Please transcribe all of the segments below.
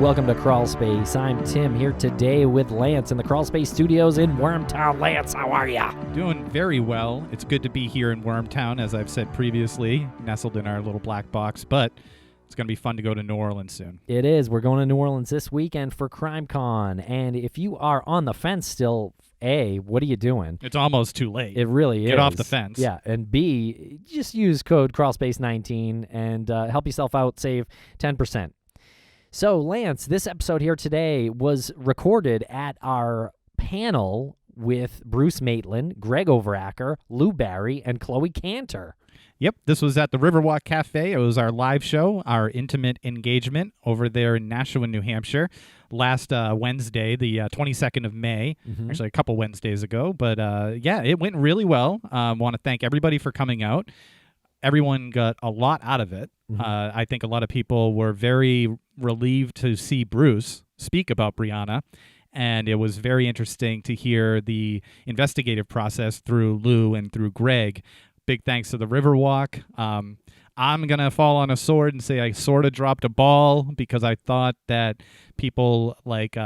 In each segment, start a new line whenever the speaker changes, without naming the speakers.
welcome to Crawlspace. I'm Tim here today with Lance in the Crawlspace studios in Wormtown. Lance, how are ya?
Doing very well. It's good to be here in Wormtown, as I've said previously, nestled in our little black box, but it's going to be fun to go to New Orleans soon.
It is. We're going to New Orleans this weekend for CrimeCon, and if you are on the fence still, A, what are you doing?
It's almost too late.
It really is.
Get off the fence.
Yeah, and B, just use code Crawlspace19 and help yourself out, save 10%. So, Lance, this episode here today was recorded at our panel with Bruce Maitland, Greg Overacker, Lou Barry, and Chloe Canter.
Yep, this was at the Riverwalk Cafe. It was our live show, our intimate engagement over there in Nashua, New Hampshire, last Wednesday, the 22nd of May, actually a couple Wednesdays ago. But yeah, it went really well. Want to thank everybody for coming out. Everyone got a lot out of it. I think a lot of people were very relieved to see Bruce speak about Brianna, and it was very interesting to hear the investigative process through Lou and through Greg. Big thanks to the Riverwalk. I'm going to fall on a sword and say I sort of dropped a ball because I thought that people like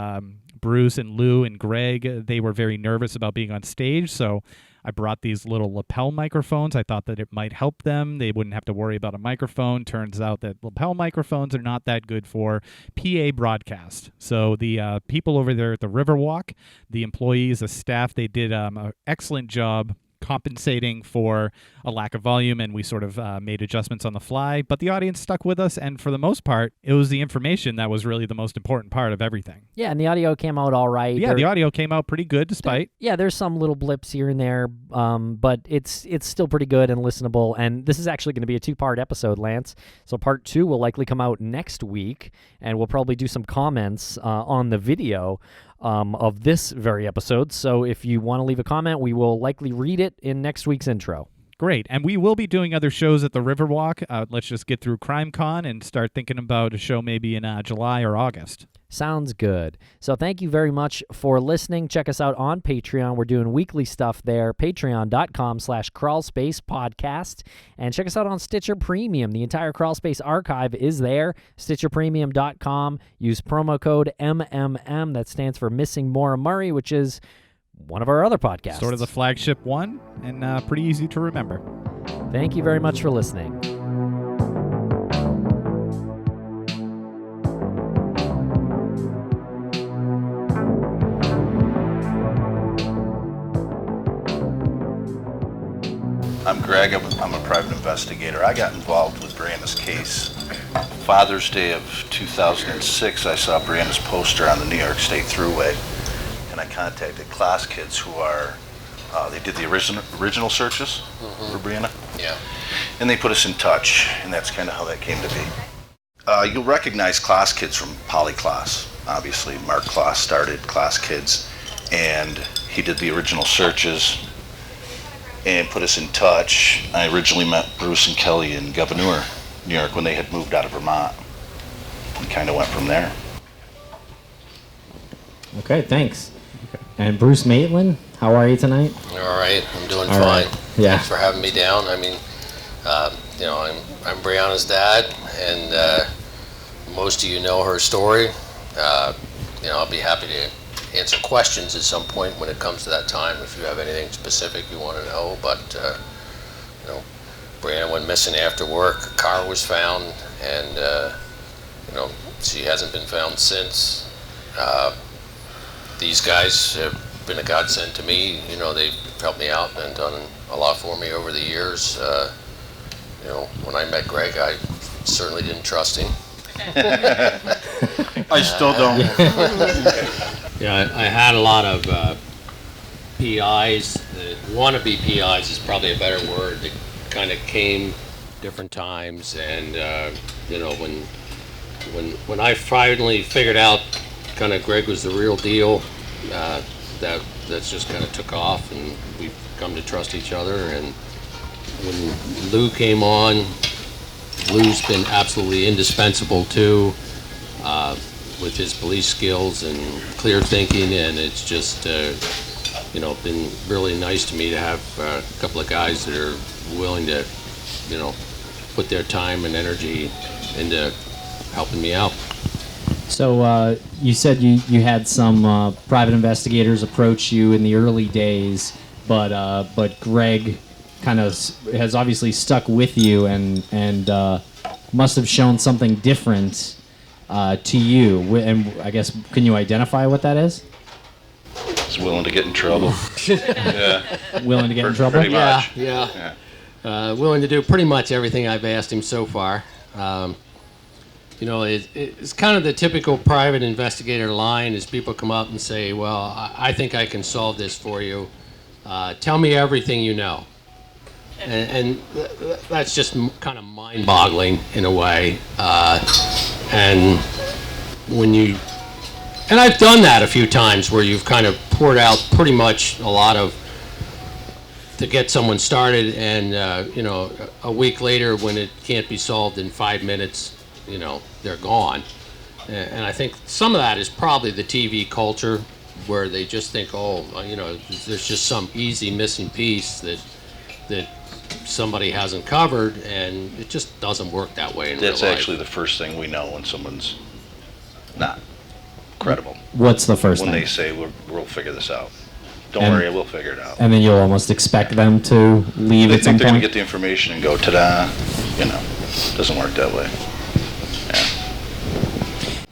Bruce and Lou and Greg, they were very nervous about being on stage, so I brought these little lapel microphones. I thought that it might help them. They wouldn't have to worry about a microphone. Turns out that lapel microphones are not that good for PA broadcast. So the people over there at the Riverwalk, the employees, the staff, they did an excellent job compensating for a lack of volume, and we sort of made adjustments on the fly, but the audience stuck with us, and for the most part, it was the information that was really the most important part of everything.
Yeah, and the audio came out all right.
Yeah, the audio came out pretty good despite.
There's some little blips here and there, but it's still pretty good and listenable, and this is actually going to be a two-part episode, Lance. So part 2 will likely come out next week, and we'll probably do some comments on the video of this very episode. So if you want to leave a comment, we will likely read it in next week's intro.
Great. And we will be doing other shows at the Riverwalk. Let's just get through CrimeCon and start thinking about a show maybe in July or August.
Sounds good. So thank you very much for listening. Check us out on Patreon. We're doing weekly stuff there, patreon.com/crawlspacepodcast. And check us out on Stitcher Premium. The entire Crawlspace archive is there, stitcherpremium.com. Use promo code MMM. That stands for Missing Maura Murray, which is one of our other podcasts.
Sort of the flagship one, and pretty easy to remember.
Thank you very much for listening.
I'm Greg. I'm a private investigator. I got involved with Brianna's case. Father's Day of 2006, I saw Brianna's poster on the New York State Thruway, and I contacted class kids who are, they did the original searches for Brianna.
Yeah.
And they put us in touch, and that's kind of how that came to be. You'll recognize class kids from Poly Class. Obviously, Mark Class started Class Kids, and he did the original searches and put us in touch. I originally met Bruce and Kelly in Gouverneur, New York, when they had moved out of Vermont. We kind of went from there.
Okay, thanks. And Bruce Maitland, how are you tonight?
All right, I'm doing
All
fine.
right. Yeah.
Thanks for having me down. I mean, I'm Brianna's dad, and most of you know her story. I'll be happy to answer questions at some point when it comes to that time if you have anything specific you want to know. But Brianna went missing after work. Her car was found, and she hasn't been found since. These guys have been a godsend to me. They've helped me out and done a lot for me over the years. When I met Greg, I certainly didn't trust him.
I still don't.
Yeah, I had a lot of PIs. Wannabe PIs is probably a better word. That kind of came different times, and when I finally figured out kind of Greg was the real deal, that's just kind of took off, and we've come to trust each other. And when Lou came on, Lou's been absolutely indispensable too. With his police skills and clear thinking, and it's just been really nice to me to have a couple of guys that are willing to put their time and energy into helping me out.
So you said you had some private investigators approach you in the early days, but Greg kind of has obviously stuck with you and must have shown something different to you. And I guess, can you identify what that is?
He's willing to get in trouble. Yeah.
Willing to get in trouble?
Pretty much.
Yeah. Willing to do pretty much everything I've asked him so far. It's kind of the typical private investigator line is people come up and say, well, I think I can solve this for you. Tell me everything you know. And that's just kind of mind-boggling in a way. And I've done that a few times where you've kind of poured out pretty much a lot to get someone started, and a week later when it can't be solved in 5 minutes, they're gone. And I think some of that is probably the TV culture, where they just think, there's just some easy missing piece that somebody hasn't covered, and it just doesn't work that way in real life.
That's actually the first thing we know when someone's not credible.
What's the first
when
thing?
They say, we'll figure this out. Don't worry, we'll figure it out.
And then you'll almost expect them to leave
They
at some
think they're going
point?
to get the information and go, ta-da. Doesn't work that way. Yeah.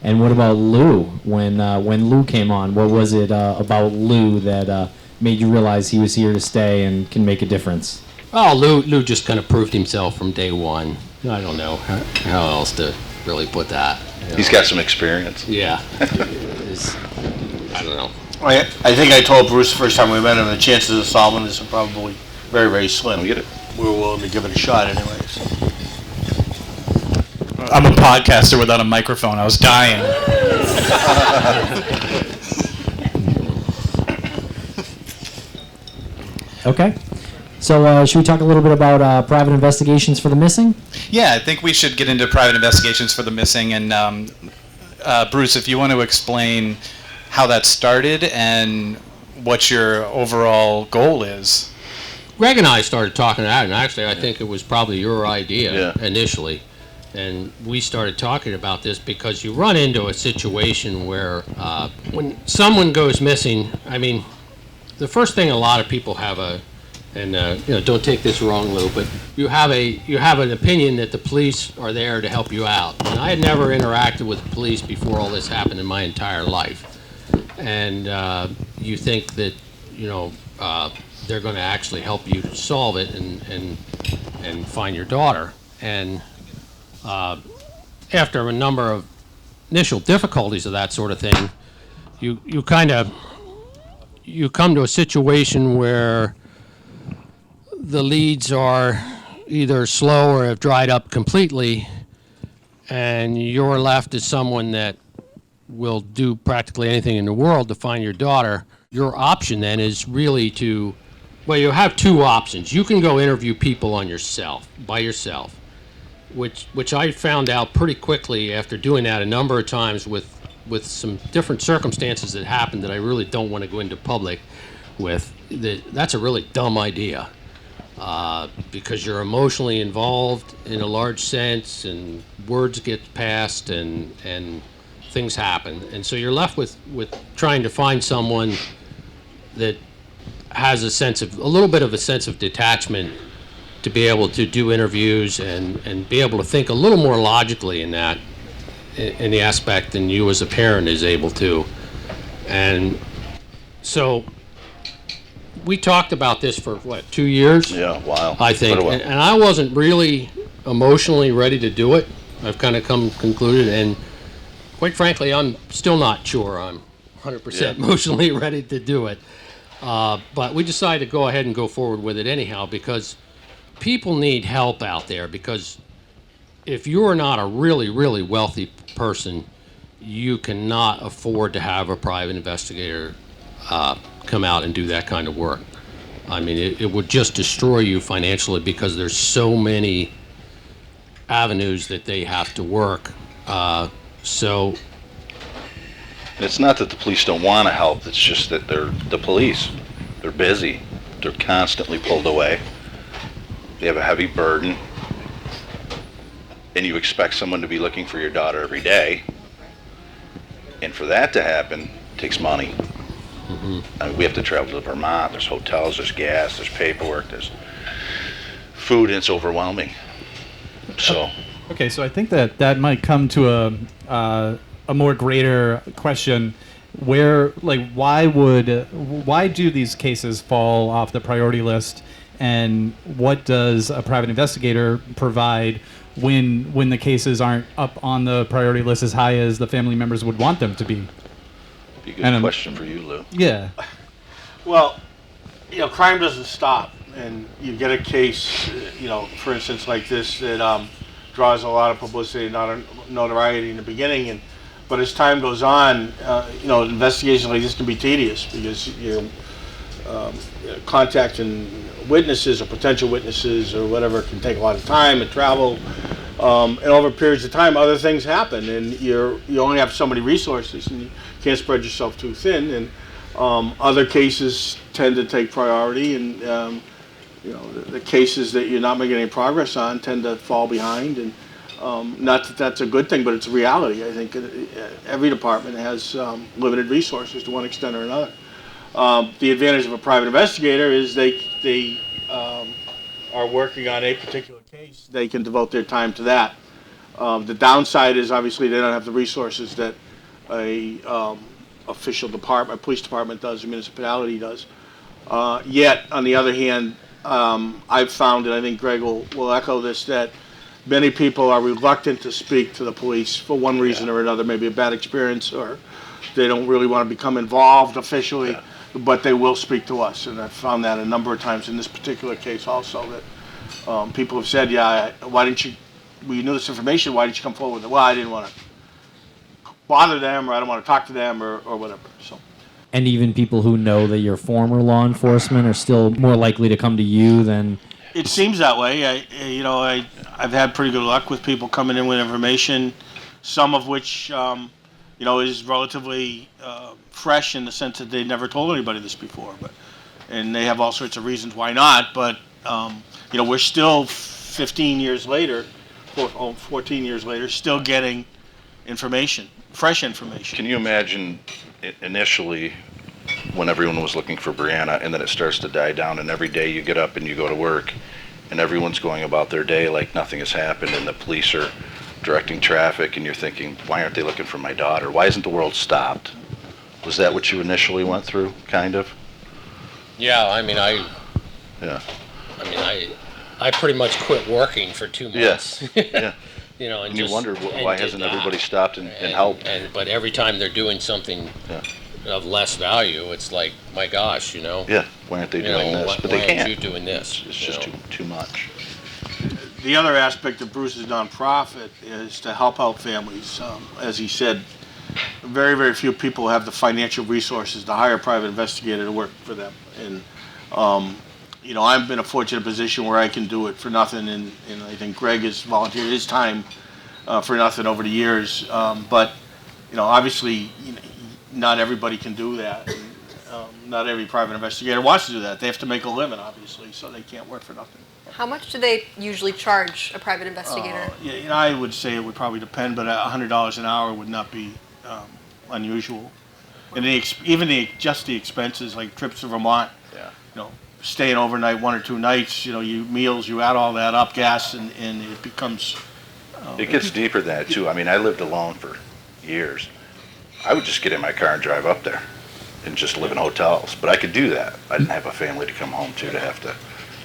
And what about Lou? When Lou came on, what was it about Lou that made you realize he was here to stay and can make a difference?
Oh, Lou just kind of proved himself from day one. I don't know how else to really put that.
He's got some experience.
Yeah. I don't know.
I think I told Bruce the first time we met him, the chances of solving this are probably very, very slim.
We get it.
We were willing to give it a shot anyways.
I'm a podcaster without a microphone. I was dying.
Okay. So should we talk a little bit about private investigations for the missing?
Yeah, I think we should get into private investigations for the missing. And Bruce, if you want to explain how that started and what your overall goal is.
Greg and I started talking about it, and actually I think it was probably your idea initially. And we started talking about this because you run into a situation where when someone goes missing, I mean, the first thing a lot of people have don't take this wrong, Lou, but you have an opinion that the police are there to help you out. And I had never interacted with the police before all this happened in my entire life. And you think that, they're going to actually help you solve it and find your daughter. And after a number of initial difficulties of that sort of thing, you come to a situation where the leads are either slow or have dried up completely, and you're left as someone that will do practically anything in the world to find your daughter. Your option then is really you have two options. You can go interview people by yourself, which I found out pretty quickly after doing that a number of times with some different circumstances that happened that I really don't want to go into public with. That's a really dumb idea. Because you're emotionally involved in a large sense, and words get passed, and things happen, and so you're left with trying to find someone that has a little bit of a sense of detachment to be able to do interviews and be able to think a little more logically in the aspect than you as a parent is able to, and so. We talked about this for, 2 years?
Yeah, wow.
I think. And I wasn't really emotionally ready to do it. I've kind of concluded, and quite frankly, I'm still not sure I'm 100% emotionally ready to do it. But we decided to go ahead and go forward with it anyhow, because people need help out there. Because if you're not a really, really wealthy person, you cannot afford to have a private investigator come out and do that kind of work. I mean, it would just destroy you financially, because there's so many avenues that they have to work. So
it's not that the police don't want to help, it's just that they're the police. They're busy. They're constantly pulled away. They have a heavy burden. And you expect someone to be looking for your daughter every day. And for that to happen, takes money. I mean, we have to travel to Vermont. There's hotels, there's gas, there's paperwork, there's food, and it's overwhelming. So.
Okay, so I think that might come to a more greater question, where why do these cases fall off the priority list, and what does a private investigator provide when the cases aren't up on the priority list as high as the family members would want them to be?
Be a good question for you, Lou.
Yeah.
Well, crime doesn't stop, and you get a case, for instance, like this that draws a lot of publicity and notoriety in the beginning, but as time goes on, investigations like this can be tedious because you're contacting witnesses or potential witnesses or whatever can take a lot of time and travel, and over periods of time, other things happen, and you only have so many resources, and you can't spread yourself too thin, and other cases tend to take priority, and the cases that you're not making any progress on tend to fall behind, and not that that's a good thing, but it's a reality. I think every department has limited resources to one extent or another. The advantage of a private investigator is they are working on a particular case. They can devote their time to that. The downside is obviously they don't have the resources that a official department, a police department does, a municipality does. Yet, on the other hand, I've found, and I think Greg will echo this, that many people are reluctant to speak to the police for one reason or another, maybe a bad experience, or they don't really want to become involved officially, but they will speak to us. And I've found that a number of times in this particular case also, that people have said, why didn't you, we knew this information, why didn't you come forward with it? Well, I didn't want to bother them, or I don't want to talk to them, or whatever. So.
And even people who know that you're former law enforcement are still more likely to come to you than...
It seems that way. I've had pretty good luck with people coming in with information, some of which, is relatively fresh in the sense that they never told anybody this before, and they have all sorts of reasons why not. But we're still 15 years later, 14 years later, still getting information, fresh information.
Can you imagine initially when everyone was looking for Brianna, and then it starts to die down, and every day you get up and you go to work and everyone's going about their day like nothing has happened, and the police are directing traffic, and you're thinking, why aren't they looking for my daughter? Why isn't the world stopped? Was that what you initially went through, kind of?
Yeah, I pretty much quit working for 2 months.
Yeah.
And
you wondered why hasn't everybody stopped and helped?
But every time they're doing something of less value, it's like, my gosh,
Yeah, why aren't they doing this? But they can't.
Why aren't you doing this?
It's just too much.
The other aspect of Bruce's nonprofit is to help out families. As he said, very, very few people have the financial resources to hire a private investigator to work for them. And, I'm in a fortunate position where I can do it for nothing, and I think Greg has volunteered his time for nothing over the years. But, obviously, not everybody can do that. And, not every private investigator wants to do that. They have to make a living, obviously, so they can't work for nothing.
How much do they usually charge a private investigator?
I would say it would probably depend, but $100 an hour would not be unusual. And just the expenses, like trips to Vermont, staying overnight 1 or 2 nights, meals, you add all that up, gas, and it becomes...
it gets deeper than that, too. I lived alone for years. I would just get in my car and drive up there and just live in hotels. But I could do that. I didn't have a family to come home to have to...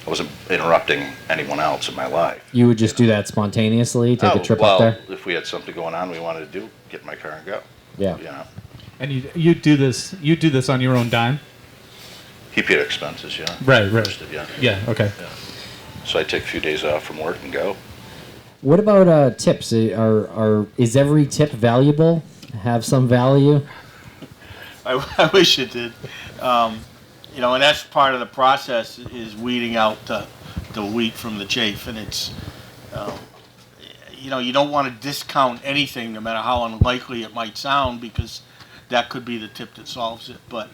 I wasn't interrupting anyone else in my life.
You would just do that spontaneously, take a trip up there?
If we had something going on we wanted to do, get in my car and go.
Yeah.
And you do this on your own dime?
He paid expenses, yeah.
Right.
Yeah,
okay.
Yeah. So I take a few days off from work and go.
What about tips? Is every tip valuable? Have some value?
I wish it did. And that's part of the process, is weeding out the wheat from the chaff. And it's, you don't want to discount anything, no matter how unlikely it might sound, because that could be the tip that solves it. But,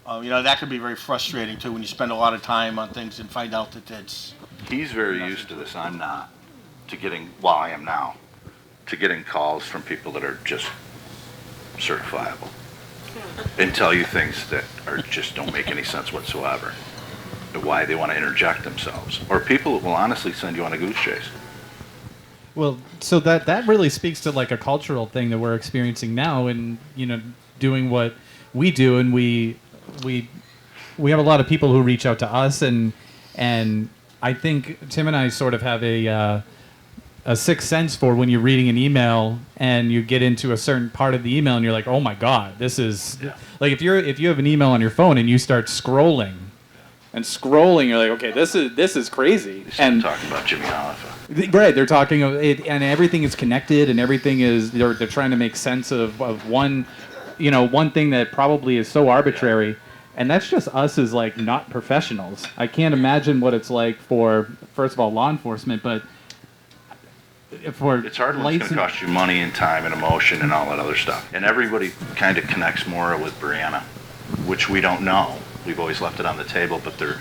that could be very frustrating, too, when you spend a lot of time on things and find out that it's...
He's very used to this. I'm not. I am now. To getting calls from people that are just certifiable and tell you things that just don't make any sense whatsoever. Why they want to interject themselves. Or people will honestly send you on a goose chase.
Well, so that really speaks to like a cultural thing that we're experiencing now, and doing what we do, and we have a lot of people who reach out to us, and I think Tim and I sort of have a sixth sense for when you're reading an email and you get into a certain part of the email and you're like, oh my God, this is like if you have an email on your phone and you start scrolling, you're like, okay, this is crazy. And
talking about Jimmy Hoffa.
Right, they're talking of it, and everything is connected, and everything is they're trying to make sense of one, one thing that probably is so arbitrary, and that's just us as like not professionals. I can't imagine what it's like for, first of all, law enforcement, but for
it's hard when it's going to cost you money and time and emotion and all that other stuff. And everybody kind of connects Maura with Brianna, which we don't know. We've always left it on the table, but they're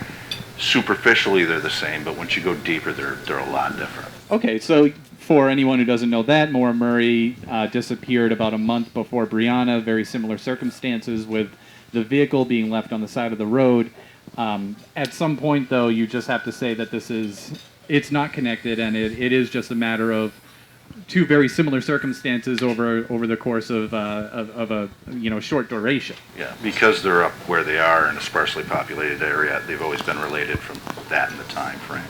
superficially they're the same, but once you go deeper, they're a lot different.
Okay, so for anyone who doesn't know that, Maura Murray disappeared about a month before Brianna. Very similar circumstances with the vehicle being left on the side of the road. At some point, though, you just have to say that it's not connected, and it is just a matter of two very similar circumstances over the course of a short duration.
Yeah, because they're up where they are in a sparsely populated area, they've always been related from that in the time frame.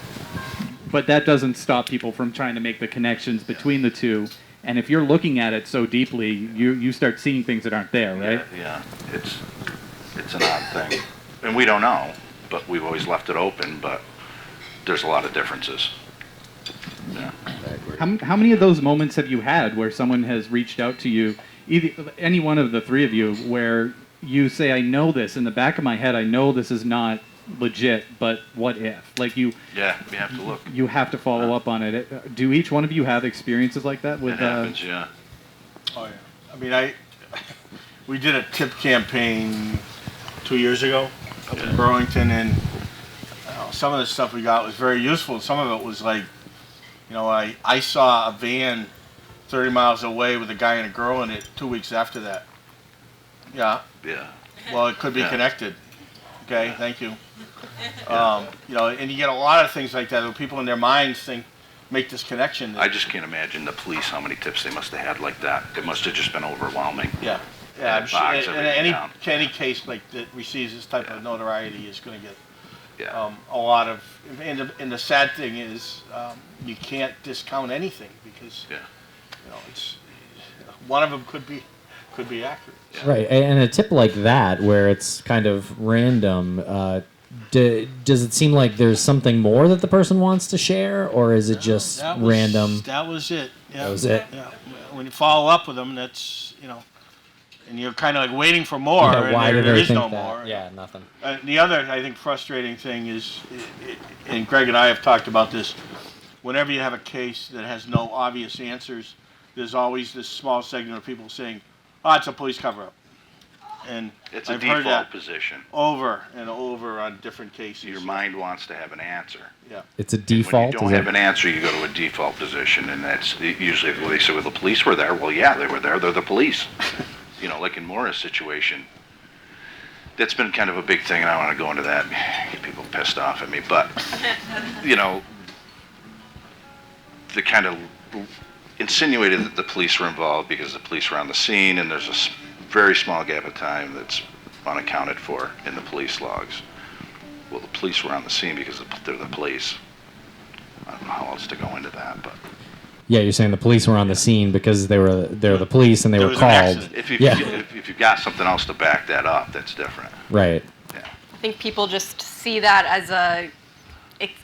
But that doesn't stop people from trying to make the connections between the two. And if you're looking at it so deeply, you start seeing things that aren't there, right?
Yeah. It's an odd thing, and we don't know, but we've always left it open. But there's a lot of differences. Yeah.
How many of those moments have you had where someone has reached out to you, any one of the three of you, where you say, I know this, in the back of my head, I know this is not legit, but what if? Like you
have to look.
You have to follow up on it. Do each one of you have experiences like that? With
it happens, yeah.
Oh, yeah. I mean, we did a tip campaign 2 years ago up in Burlington, and some of the stuff we got was very useful. Some of it was like, I saw a van 30 miles away with a guy and a girl in it 2 weeks after that. Yeah.
Yeah.
Well, it could be connected. Okay, thank you. And you get a lot of things like that where people in their minds make this connection.
I just can't imagine the police, how many tips they must have had like that. It must have just been overwhelming.
Yeah. Yeah, I'm sure, and any case like that receives this type of notoriety is going to get a lot of. And the sad thing is, you can't discount anything because it's one of them could be accurate.
Yeah. Right, and a tip like that where it's kind of random. Does it seem like there's something more that the person wants to share, or is it just random?
That was it. Yeah.
That was it.
Yeah. When you follow up with them, that's and you're kind of like waiting for more, and
why
there is no
that?
more.
Yeah, nothing.
The other, I think, frustrating thing is, and Greg and I have talked about this, whenever you have a case that has no obvious answers, there's always this small segment of people saying, oh, it's a police cover-up. And
it's
I've
a
heard that
default position.
Over and over on different cases.
Your mind wants to have an answer.
Yeah.
It's a default.
When you don't have an answer, you go to a default position, and that's usually what they say. Well, the police were there. Well, yeah, they were there. They're the police. Like in Maura's situation, that's been kind of a big thing, and I don't want to go into that. Get people pissed off at me, but they kind of insinuated that the police were involved because the police were on the scene, and there's a very small gap of time that's unaccounted for in the police logs. Well, the police were on the scene because they're the police. I don't know how else to go into that, but.
Yeah, you're saying the police were on the scene because they're the police and they were called.
If you've got something else to back that up, that's different.
Right.
Yeah.
I think people just see that as a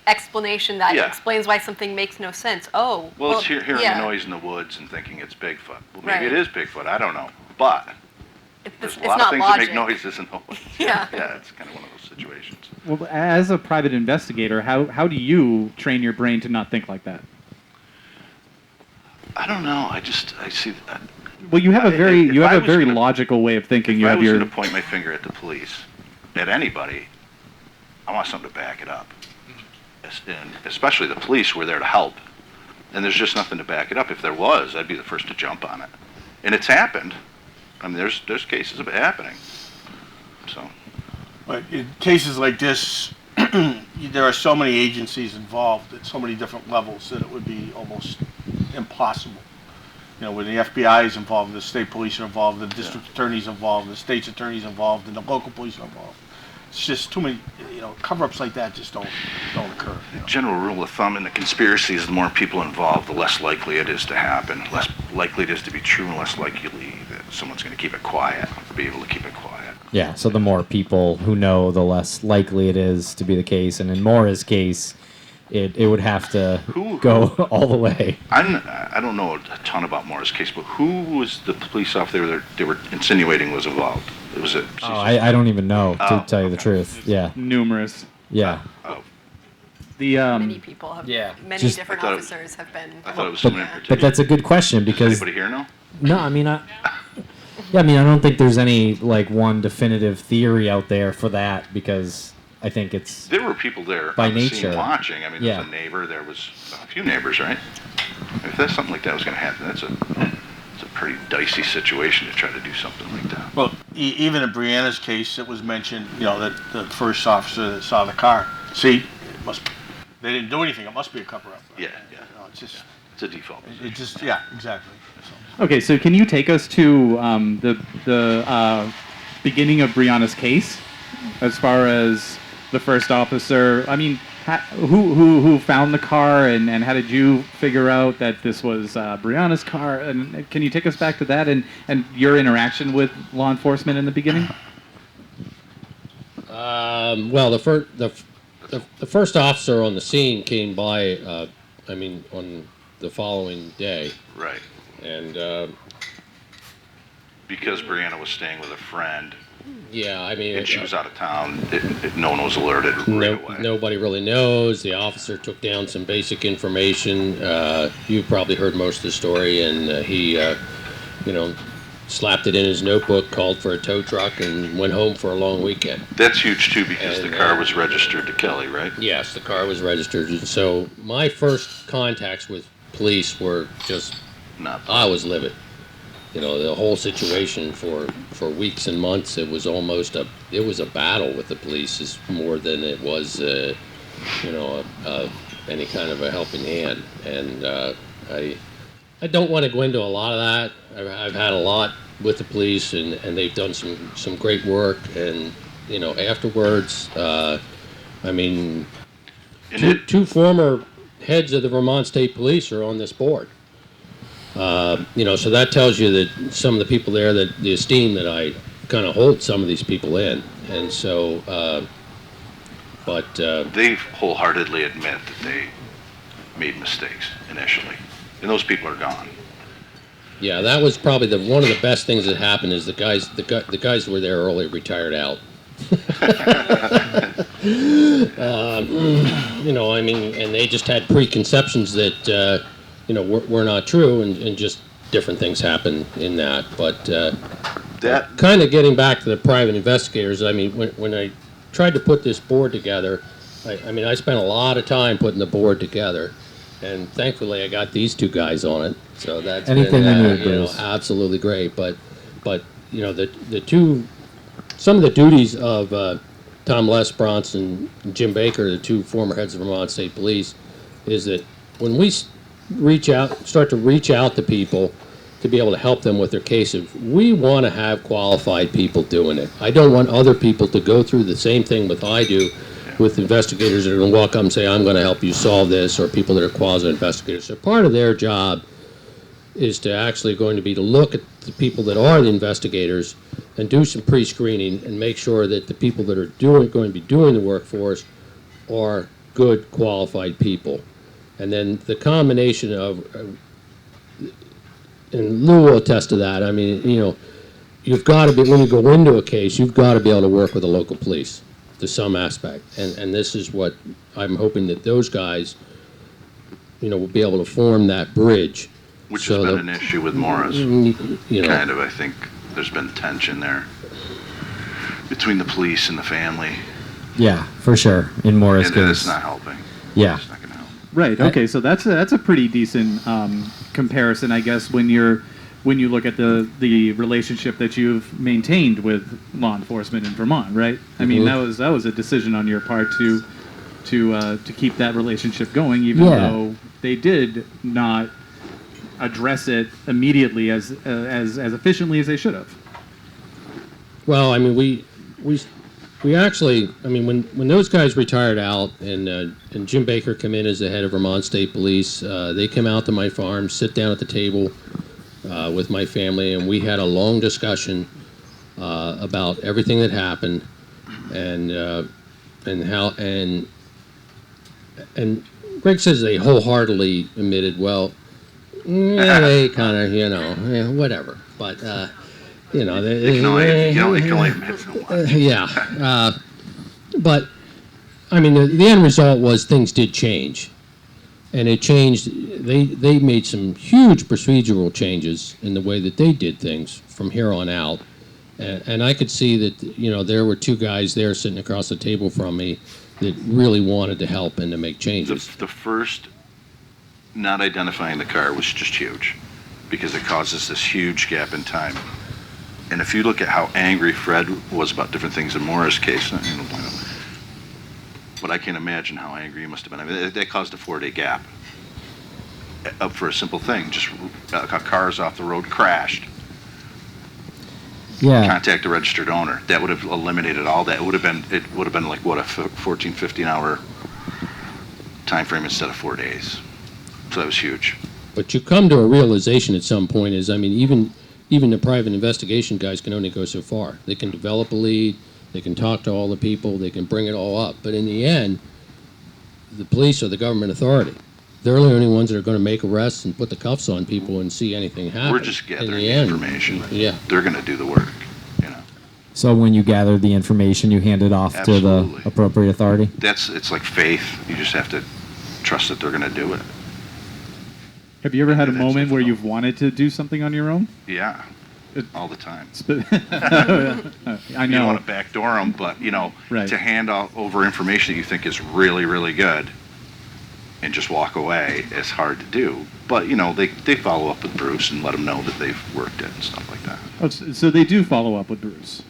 explanation that explains why something makes no sense. Oh.
Well, it's hearing a noise in the woods and thinking it's Bigfoot. Well, maybe it is Bigfoot. I don't know, but there's a lot of things that make noises in the woods.
Yeah.
Yeah, it's kind of one of those situations.
Well, as a private investigator, how do you train your brain to not think like that?
I don't know. I see that.
Well, you have a very logical way of thinking.
If I was going to point my finger at the police, at anybody, I want something to back it up. And especially the police were there to help, and there's just nothing to back it up. If there was, I'd be the first to jump on it. And it's happened. I mean, there's cases of it happening. So,
but in cases like this, there are so many agencies involved at so many different levels that it would be almost impossible. You know, when the FBI is involved, the state police are involved, the district attorney's involved, the state's attorney's involved, and the local police are involved. It's just too many, you know, cover-ups like that just don't occur. You know?
General rule of thumb in the conspiracy is the more people involved, the less likely it is to happen, less likely it is to be true, and less likely that someone's going to keep it quiet, be able to keep it quiet.
Yeah, so the more people who know, the less likely it is to be the case. And in Maura's case, it would have to go all the way.
I don't know a ton about Maura's case, but who was the police officer that they were insinuating was involved? It was a.
I don't even know, to tell you the truth. Yeah.
Numerous.
Yeah.
Many people have.
Yeah.
Many
Just-
different officers have been.
I thought it was someone in particular.
But that's a good question because.
Does anybody here know?
No, I mean, I don't think there's any like one definitive theory out there for that because I think it's.
There were people there
by
on the
nature
scene watching. I mean, there was a neighbor. There was a few neighbors, right? If that's something like that was going to happen, it's a pretty dicey situation to try to do something like that.
Well, even in Brianna's case, it was mentioned, you know, that the first officer that saw the car. See, they didn't do anything. It must be a cover-up.
Yeah.
You know, it's just.
It's a default.
It just, yeah, exactly. So.
Okay, so can you take us to the beginning of Brianna's case, as far as the first officer? I mean, who found the car, and how did you figure out that this was Brianna's car? And can you take us back to that and your interaction with law enforcement in the beginning?
Well, the first officer on the scene came by. On the following day.
Right.
And
because Brianna was staying with a friend.
Yeah, I mean.
And she was out of town. No one was alerted right away.
Nobody really knows. The officer took down some basic information. You've probably heard most of the story, and he, slapped it in his notebook, called for a tow truck, and went home for a long weekend.
That's huge too, because the car was registered to Kelly, right?
Yes, the car was registered. So my first contacts with police were just, I was livid. You know, the whole situation for weeks and months, it was almost it was a battle with the police, is more than it was, any kind of a helping hand. And I don't want to go into a lot of that. I've had a lot with the police, and they've done some great work. And afterwards, two former heads of the Vermont State Police are on this board. So that tells you that some of the people there, that the esteem that I kind of hold some of these people in. And so,
they wholeheartedly admit that they made mistakes initially, and those people are gone.
Yeah, that was probably one of the best things that happened. Is the guys who were there early retired out. And they just had preconceptions that were not true, and just different things happen in that. But
that
kind of getting back to the private investigators. I mean, when I tried to put this board together, I spent a lot of time putting the board together. And thankfully, I got these two guys on it, so that's been absolutely great. But some of the duties of Tom Lesbronson and Jim Baker, the two former heads of Vermont State Police, is that when we start to reach out to people to be able to help them with their cases, we want to have qualified people doing it. I don't want other people to go through the same thing that I do, with investigators that are going to walk up and say, I'm going to help you solve this, or people that are quasi-investigators. So part of their job is to look at the people that are the investigators and do some pre-screening and make sure that the people that are going to be doing the work for us are good, qualified people. And then the combination of, and Lou will attest to that, you've got to be, when you go into a case, you've got to be able to work with the local police to some aspect, and this is what I'm hoping that those guys, will be able to form that bridge.
Which has been an issue with Maura's. I think there's been tension there between the police and the family.
Yeah, for sure. In Maura's case,
it's not helping.
Yeah.
It's not going to help.
Right. Okay. So that's a pretty decent comparison, I guess, when you're when you look at the relationship that you've maintained with law enforcement in Vermont, right? I mean, that was a decision on your part to keep that relationship going, even though they did not address it immediately as efficiently as they should have.
Well, I mean, we actually, I mean, when those guys retired out and Jim Baker came in as the head of Vermont State Police, they came out to my farm, sit down at the table with my family, and we had a long discussion about everything that happened and how and Greg says they wholeheartedly admitted, well, yeah, they kind of, whatever, but. You can only admit so much. But I mean, the end result was things did change, and it changed. They made some huge procedural changes in the way that they did things from here on out, and I could see that there were two guys there sitting across the table from me that really wanted to help and to make changes.
The first not identifying the car was just huge, because it causes this huge gap in time. And if you look at how angry Fred was about different things in Maura's case, but I can't imagine how angry he must have been. I mean, that caused a 4-day gap. Up for a simple thing, just cars off the road, crashed.
Yeah.
Contact the registered owner. That would have eliminated all that. It would have been like what, a 14, 15-hour time frame instead of 4 days. So that was huge.
But you come to a realization at some point is, I mean, even the private investigation guys can only go so far. They can develop a lead, they can talk to all the people, they can bring it all up. But in the end, the police are the government authority. They're the only ones that are going to make arrests and put the cuffs on people and see anything happen.
We're just gathering information.
Yeah.
They're going to do the work,
So when you gather the information, you hand it off to the appropriate authority?
It's like faith. You just have to trust that they're going to do it.
Have you ever had a moment where you've wanted to do something on your own?
Yeah, all the time.
I know.
You don't want to backdoor them, but,
right.
To hand over information that you think is really, really good and just walk away is hard to do. But, they follow up with Bruce and let them know that they've worked it and stuff like that.
Oh, so they do follow up with Bruce?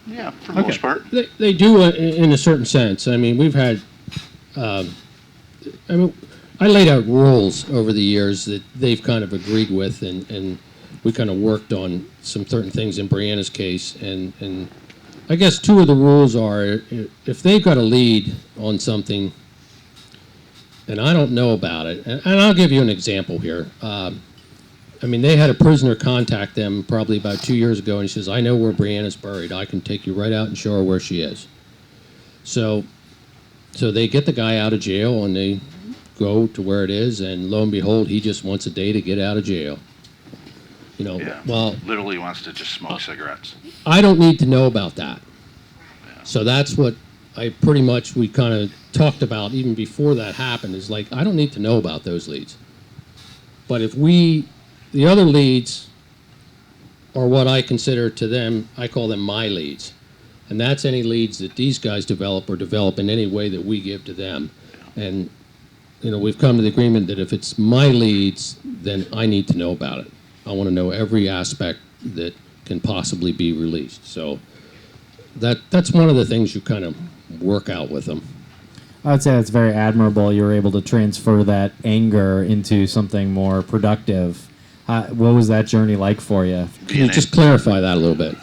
Yeah, for the most part.
They do in a certain sense. I mean, we've had... I laid out rules over the years that they've kind of agreed with, and we kind of worked on some certain things in Brianna's case. And I guess two of the rules are, if they've got a lead on something and I don't know about it, and I'll give you an example here. I mean, they had a prisoner contact them probably about 2 years ago, and he says, I know where Brianna's buried. I can take you right out and show her where she is. So they get the guy out of jail, and they go to where it is, and lo and behold, he just wants a day to get out of jail. Well,
literally wants to just smoke cigarettes.
I don't need to know about that. Yeah. So that's what we kind of talked about even before that happened, is like, I don't need to know about those leads. But if the other leads are what I consider to them, I call them my leads. And that's any leads that these guys develop or develop in any way that we give to them. And we've come to the agreement that if it's my leads, then I need to know about it. I want to know every aspect that can possibly be released. So that's one of the things you kind of work out with them.
I would say that's very admirable. You were able to transfer that anger into something more productive. What was that journey like for you?
Can you just clarify that a little bit?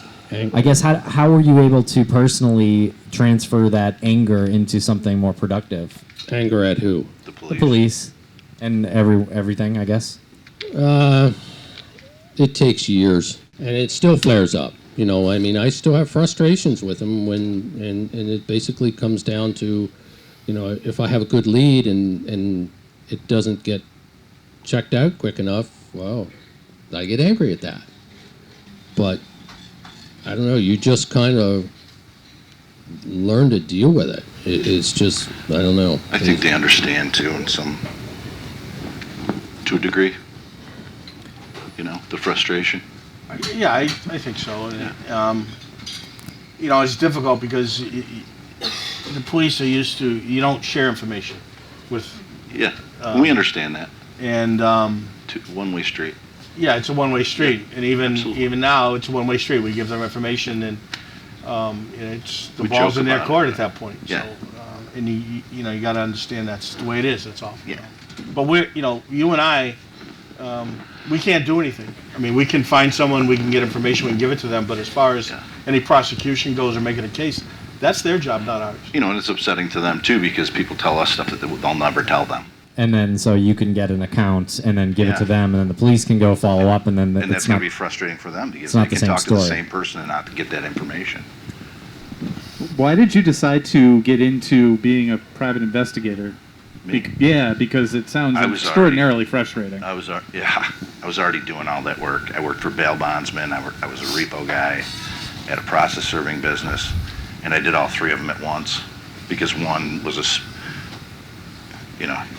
I guess how were you able to personally transfer that anger into something more productive?
Anger at who?
The police and everything, I guess.
It takes years, and it still flares up. I mean, I still have frustrations with them and it basically comes down to, if I have a good lead and it doesn't get checked out quick enough, well, I get angry at that. But I don't know, you just kind of learn to deal with it. It's just, I don't know.
I think they understand too, to a degree. The frustration.
Yeah, I think so. It's difficult because the police are used to, you don't share information with.
Yeah, we understand that.
And
one-way street.
Yeah, it's a one-way street, and
absolutely.
even now, it's a one-way street. We give them information, and it's the
We
ball's
joke
in their
about
court
it.
at that point.
Yeah.
So, and you got to understand that's the way it is. That's all.
Yeah.
But you and I, we can't do anything. I mean, we can find someone, we can get information, we can give it to them. But as far as any prosecution goes or making a case, that's their job, not ours.
And it's upsetting to them too, because people tell us stuff that they'll never tell them.
And then so you can get an account and then give it to them, and then the police can go follow up, and then
And that's going to be frustrating for them, because
it's
they
not the
can
same
talk to the
story.
same person and not get that information.
Why did you decide to get into being a private investigator?
Me?
Because it sounds
I was
extraordinarily frustrating.
I was already doing all that work. I worked for bail bondsmen. I was a repo guy, had a process serving business, and I did all three of them at once, because one was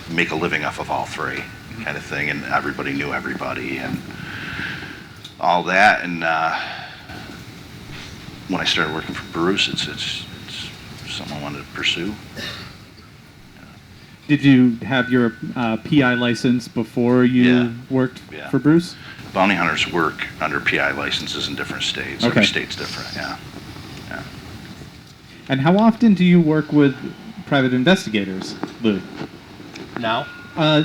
make a living off of all three kind of thing, and everybody knew everybody and all that. And when I started working for Bruce, it's something I wanted to pursue.
Did you have your PI license before you worked for Bruce?
Bounty hunters work under PI licenses in different states.
Okay.
Every state's different, yeah.
And how often do you work with private investigators, Lou?
Now?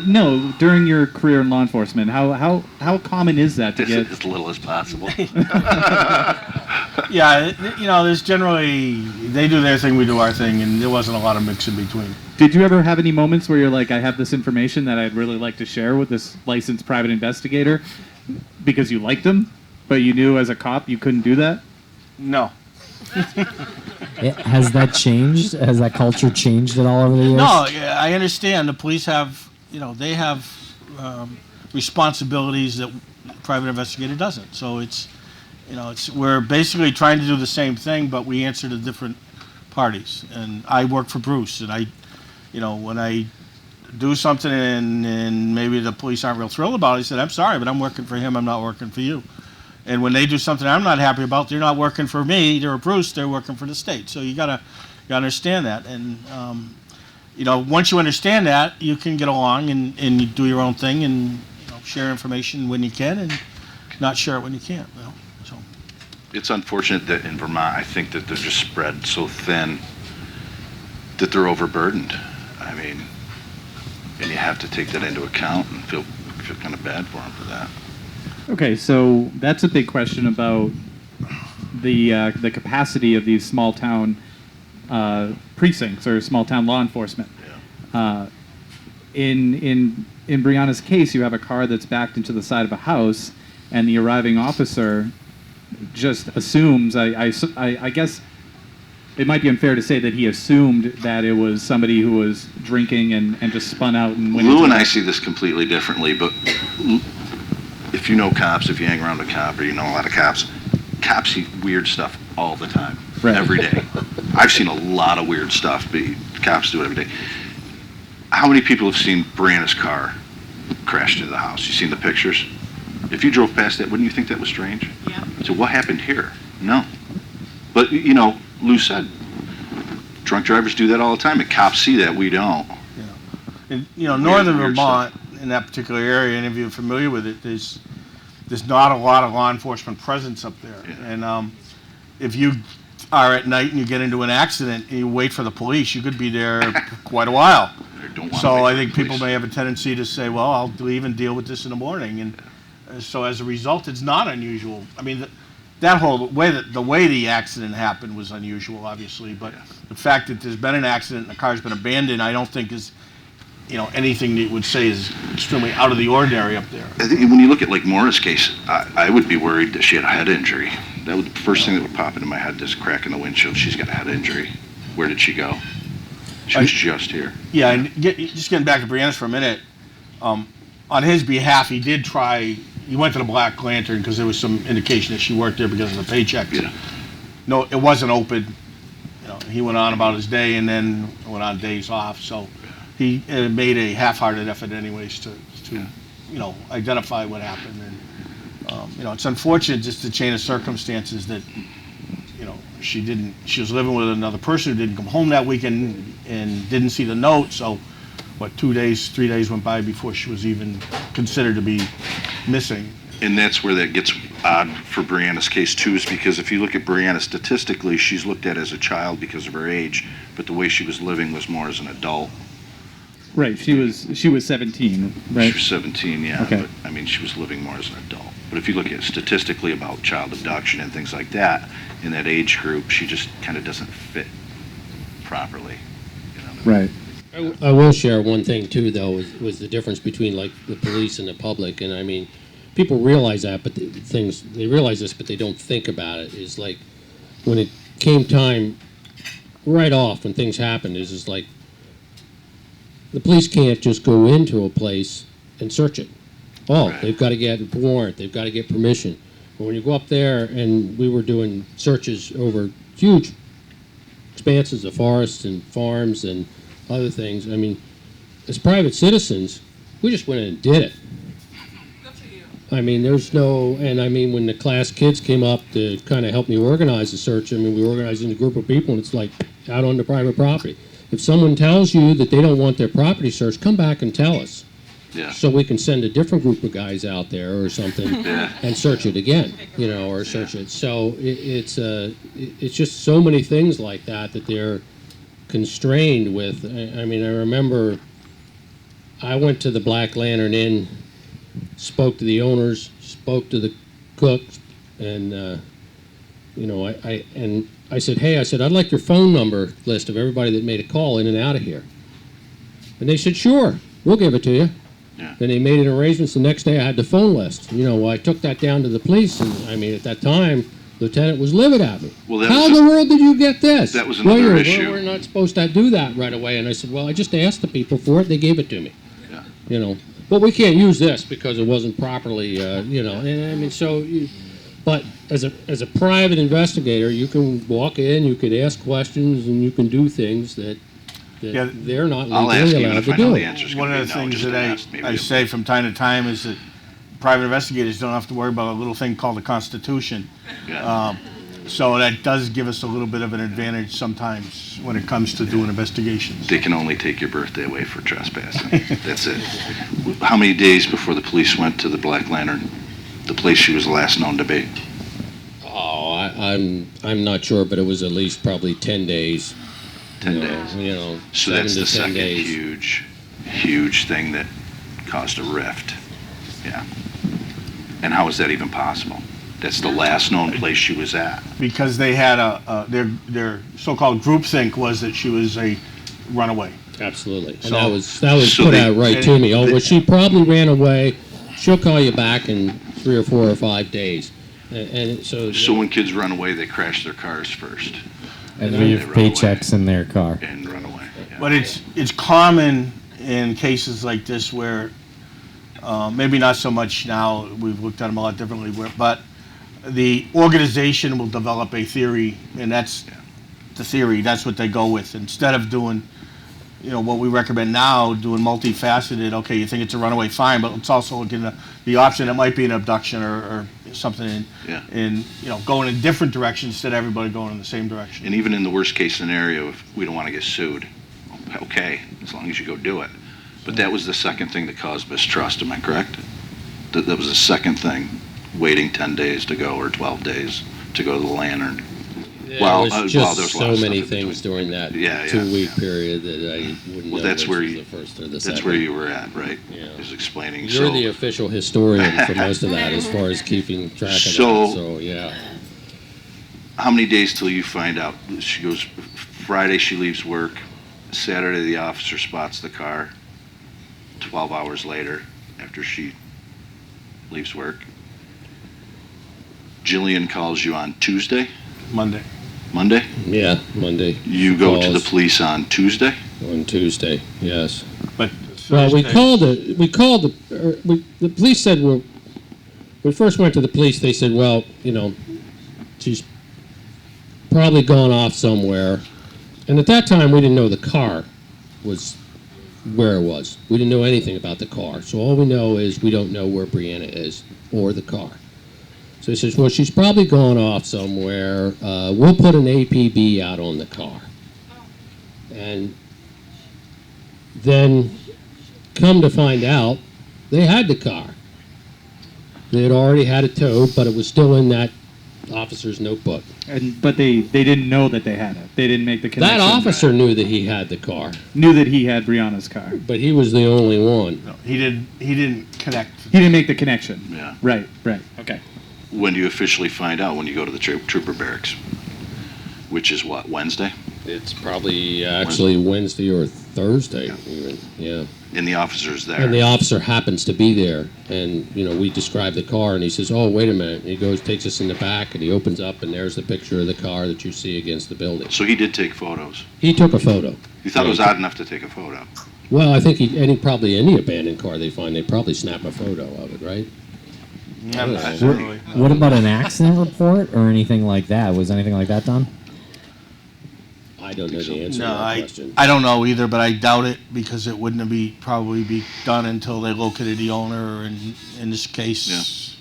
No, during your career in law enforcement. How common is that to get?
As little as possible.
Yeah, there's generally, they do their thing, we do our thing, and there wasn't a lot of mix in between.
Did you ever have any moments where you're like, I have this information that I'd really like to share with this licensed private investigator because you liked him, but you knew as a cop you couldn't do that?
No.
Has that changed? Has that culture changed at all over the years?
No, I understand. The police have, they have responsibilities that private investigator doesn't. So we're basically trying to do the same thing, but we answer to different parties. And I work for Bruce, and when I do something and maybe the police aren't real thrilled about it, I said, I'm sorry, but I'm working for him. I'm not working for you. And when they do something I'm not happy about, they're not working for me. They're Bruce. They're working for the state. So you gotta understand that. And once you understand that, you can get along and you do your own thing and share information when you can and not share it when you can't. So
It's unfortunate that in Vermont, I think that they're just spread so thin that they're overburdened. I mean, and you have to take that into account and feel kind of bad for them for that.
Okay, so that's a big question about the capacity of these small town precincts or small town law enforcement.
Yeah.
In Brianna's case, you have a car that's backed into the side of a house, and the arriving officer just assumes. I guess it might be unfair to say that he assumed that it was somebody who was drinking and just spun out and went.
Lou and I see this completely differently, but if you know cops, if you hang around a cop or you know a lot of cops see weird stuff all the time,
right.
Every day. I've seen a lot of weird stuff, but cops do it every day. How many people have seen Brianna's car crashed into the house? You seen the pictures? If you drove past that, wouldn't you think that was strange?
Yeah.
So what happened here? No. But, Lou said, drunk drivers do that all the time, and cops see that, we don't.
And, northern
Weird
Vermont, in that particular area, and if you're familiar with it, there's not a lot of law enforcement presence up there.
Yeah.
And if you are at night and you get into an accident and you wait for the police, you could be there quite a while. So I think people may have a tendency to say, well, I'll leave and deal with this in the morning. And so as a result, it's not unusual. I mean, that whole way, the way the accident happened was unusual, obviously. But the fact that there's been an accident and the car's been abandoned, I don't think is anything that you would say is extremely out of the ordinary up there.
I think when you look at like Maura's case, I would be worried that she had a head injury. That would the first thing that would pop into my head is a crack in the windshield. She's got a head injury. Where did she go? She was just here.
Yeah, and just getting back to Brianna's for a minute, on his behalf, he did try. He went to the Black Lantern because there was some indication that she worked there because of the paycheck.
Yeah.
No, it wasn't open. He went on about his day and then went on days off. So he made a half-hearted effort, anyways, to identify what happened. And it's unfortunate, just the chain of circumstances that she was living with another person who didn't come home that weekend and didn't see the note. So 3 days went by before she was even considered to be missing.
And that's where that gets odd for Brianna's case too, is because if you look at Brianna statistically, she's looked at as a child because of her age, but the way she was living was more as an adult.
Right. She was 17, right?
She was 17, yeah.
Okay.
But I mean, she was living more as an adult. But if you look at statistically about child abduction and things like that, in that age group, she just kind of doesn't fit properly. You know what I mean?
Right.
I will share one thing too, though, was the difference between like the police and the public. And I mean, people realize that, but they realize this, but they don't think about it. Is like when it came time, right off when things happened, is like the police can't just go into a place and search it. Oh,
Right.
they've got to get a warrant. They've got to get permission. But when you go up there, and we were doing searches over huge expanses of forests and farms and other things, I mean, as private citizens, we just went in and did it. I mean, there's no, and I mean, when the class kids came up to kind of help me organize the search, I mean, we organized in a group of people, and it's like out on the private property. If someone tells you that they don't want their property searched, come back and tell us.
Yeah.
So we can send a different group of guys out there or something
Yeah.
and search it again, you know, or search it. So it's just so many things like that that they're constrained with. I mean, I remember I went to the Black Lantern Inn, spoke to the owners, spoke to the cooks, and you know, I said, hey, I'd like your phone number list of everybody that made a call in and out of here. And they said, sure, we'll give it to you.
Yeah.
Then they made an arrangements. The next day I had the phone list. You know, I took that down to the police, and I mean, at that time, Lieutenant was livid at me.
Well, that
How
was
in the world did you get this?
That was another issue.
We're not supposed to do that right away. And I said, well, I just asked the people for it. They gave it to me.
Yeah.
You know, but we can't use this because it wasn't properly, you know. And I mean, so, but as a private investigator, you can walk in, you could ask questions, and you can do things that
Yeah.
they're not
I'll ask
legally
even
allowed
if
to
I know
do.
the answer's
One
going
of
to
the
be no,
things
just
that
ask. Maybe
I
they'll-
say from time to time is that private investigators don't have to worry about a little thing called the Constitution.
Yeah.
So that does give us a little bit of an advantage sometimes when it comes to doing investigations.
They can only take your birthday away for trespassing. That's it. How many days before the police went to the Black Lantern, the place she was last known to be?
Oh, I'm not sure, but it was at least probably 10 days.
10
you know,
days.
You know,
So
7
that's
to
the
10
second
days.
huge thing that caused a rift. Yeah. And how is that even possible? That's the last known place she was at.
Because they had their so-called groupthink was that she was a runaway.
Absolutely. And
So-
that was
so
put
they-
out right to me. Oh, well, she probably ran away. She'll call you back in 3 or 4 or 5 days. And so.
So when kids run away, they crash their cars first
And
Yeah.
leave
They run away.
paychecks in their car.
and run away. Yeah.
But it's common in cases like this where maybe not so much now. We've looked at them a lot differently. But the organization will develop a theory, and that's the theory. That's what they go with instead of doing, you know, what we recommend now, doing multifaceted. Okay, you think it's a runaway, fine, but let's also look at the option. It might be an abduction or something, in you know, going in different directions instead of everybody going in the same direction.
And even in the worst case scenario, if we don't want to get sued, okay, as long as you go do it. But that was the second thing that caused mistrust, am I correct? That was the second thing, waiting 10 days to go or 12 days to go to the Lantern.
Yeah,
Well,
there was
well,
just
there's a lot
so
of
many
stuff in
things during that
Yeah, yeah.
2-week period that I wouldn't
Well,
know
that's
which
where
was
you-
the first or the
That's
second.
where you were at, right?
Yeah.
Is explaining.
You're
So
the official historian for most of that as far as keeping track of
So-
that. So, yeah.
how many days till you find out? She goes, Friday she leaves work, Saturday the officer spots the car, 12 hours later after she leaves work. Jillian calls you on Tuesday,
Monday.
Monday?
Yeah, Monday.
You go to the
Calls
police on Tuesday?
on Tuesday, yes.
But
Well,
Thursday-
the police said, well, when we first went to the police, they said, well, you know, she's probably gone off somewhere. And at that time, we didn't know the car was where it was. We didn't know anything about the car. So all we know is we don't know where Brianna is or the car. So he says, well, she's probably gone off somewhere. We'll put an APB out on the car. And then come to find out, they had the car.
They had already had it towed, but it was still in that officer's notebook.
But they didn't know that they had it. They didn't make the connection.
That officer knew that he had the car.
Knew that he had Brianna's car.
But he was the only one.
No, he didn't connect.
He didn't make the connection.
Yeah.
Right. Okay.
When do you officially find out? When you go to the trooper barracks? Which is what, Wednesday?
It's probably actually Wednesday or Thursday even. Yeah.
And the officer's there.
And the officer happens to be there, and we describe the car, and he says, "Oh, wait a minute." And he goes, takes us in the back, and he opens up, and there's the picture of the car that you see against the building.
So he did take photos.
He took a photo.
You thought it was odd enough to take a photo?
Well, I think probably any abandoned car they find, they probably snap a photo of it, right?
Not necessarily.
What about an accident report or anything like that? Was anything like that done?
I don't know the answer
No,
to that question.
I don't know either, but I doubt it because it wouldn't probably be done until they located the owner. And in this case,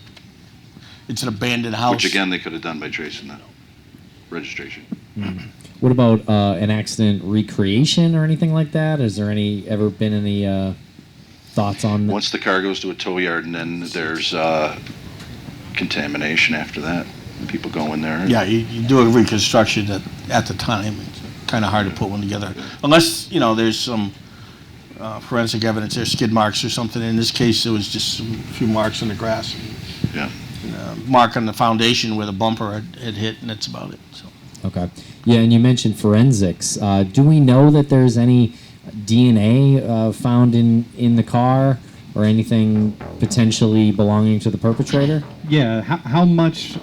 it's an abandoned house.
Which again, they could have done by tracing the registration.
What about an accident recreation or anything like that? Has there ever been any thoughts on that?
Once the car goes to a tow yard, and then there's contamination after that. People go in there.
Yeah, you do a reconstruction at the time. It's kind of hard to put one together. Unless, there's some forensic evidence, there's skid marks or something. In this case, it was just a few marks on the grass.
Yeah.
Mark on the foundation where the bumper had hit, and that's about it. So.
Okay. Yeah, and you mentioned forensics. Do we know that there's any DNA found in the car or anything potentially belonging to the perpetrator?
Yeah. How much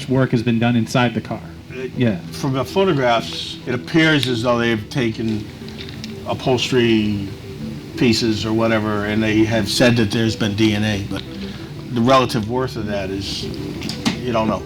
work has been done inside the car? Yeah.
From the photographs, it appears as though they've taken upholstery pieces or whatever, and they have said that there's been DNA, but the relative worth of that is, you don't know.